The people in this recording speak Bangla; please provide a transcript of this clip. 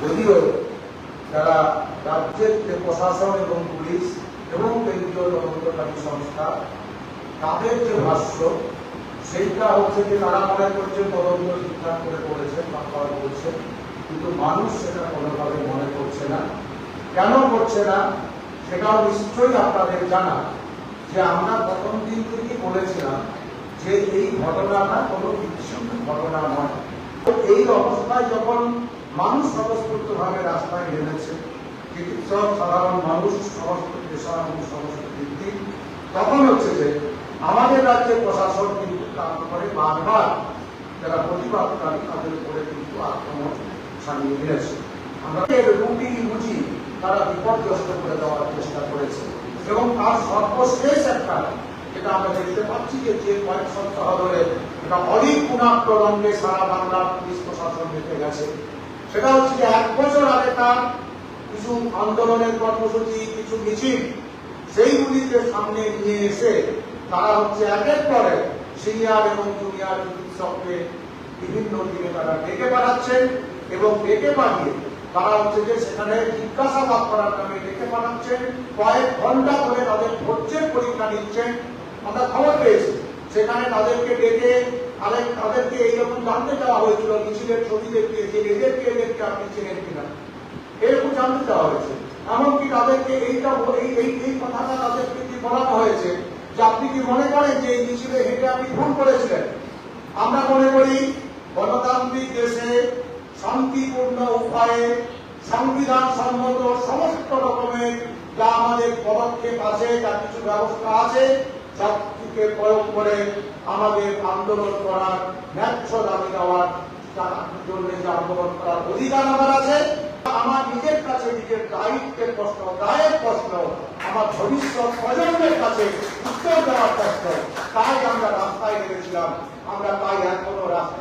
যদিও যারা রাজ্যের যে প্রশাসন এবং পুলিশ এবং কেন্দ্রীয় তদন্তকারী সংস্থা তাদের যে ভাষ্য সেইটা হচ্ছে যে তারা মনে করছে তদন্ত ঠিকঠাক করে করেছেন বা করছেন, কিন্তু মানুষ সেটা কোনোভাবে মনে করছে না। কেন করছে না সেটাও নিশ্চয়ই আপনাদের জানা, যে আমরা প্রথম দিন থেকেই বলেছিলাম যে এই ঘটনাটা কোনো বিচ্ছিন্ন ঘটনা নয়। এই অবস্থায় যখন মানুষ স্বতঃস্ফূর্তভাবে রাস্তায় নেমেছে, চিকিৎসক, সাধারণ মানুষ, সমস্ত পেশা এবং সমস্ত ব্যক্তি, তখন হচ্ছে যে আমাদের রাজ্যের প্রশাসন কিন্তু তার উপরে বারবার যারা প্রতিবাদকারী তাদের উপরে কিন্তু আক্রমণ সামিল হয়েছে। আমরা রুটি রুচি তারা বিপর্যস্ত করে দেওয়ার চেষ্টা করেছে এবং তার সর্বশেষ একটা যেটা আমরা দেখতে পাচ্ছি যে কয়েক সপ্তাহ ধরে এটা অধিক পুনাক্রমণে সারা বাংলার পুলিশ প্রশাসন দেখে গেছে, সেটা হচ্ছে যে 1 বছর আগে তার কিছু আন্দোলনের কর্মসূচি, কিছু মিছিল, সেইগুলিকে সামনে নিয়ে এসে তারা হচ্ছে একের পরে সিনিয়র এবং জুনিয়র চিকিৎসককে বিভিন্ন দিনে তারা ডেকে পাঠাচ্ছেন এবং ডেকে পাঠিয়ে তারা হচ্ছে যে সেখানে জিজ্ঞাসাবাদ করার নামে ডেকে পাঠাচ্ছেন। কয়েক ঘন্টা ধরে তাদের ধৈর্যের পরীক্ষা নিচ্ছেন। আমরা খবর পেয়েছি সেখানে তাদেরকে ডেকে তাদেরকে এইরকম জানতে চাওয়া হয়েছিল মিছিলের ছবি দেখিয়ে যে এদেরকে আপনি চেনেন কিনা, এরকম জানতে চাওয়া হয়েছে। এমনকি তাদেরকে এই কথাটা তাদেরকে কি বলানো হয়েছে যে আপনি কি মনে করেন যে এই মিছিলে হেঁটে আপনি ফোন করেছিলেন? আমরা মনে করি গণতান্ত্রিক দেশে শান্তিপূর্ণ উপায়ে সংবিধান সম্মত সমস্ত রকমের যা আমাদের পদক্ষেপ আছে, যা কিছু ব্যবস্থা আছে, সবটিকে প্রয়োগ করে আমাদের আন্দোলন করার, ন্যায্য দাবি দেওয়ার জন্য যে আন্দোলন করার অধিকার আমার আছে। আমার নিজের কাছে নিজের দায়িত্বের প্রশ্ন, দায়ের প্রশ্ন, আমার ভবিষ্যৎ প্রজন্মের কাছে উত্তর দেওয়ার প্রশ্ন, তাই আমরা রাস্তায় নেমেছিলাম। আমরা তাই এখনো রাস্তায়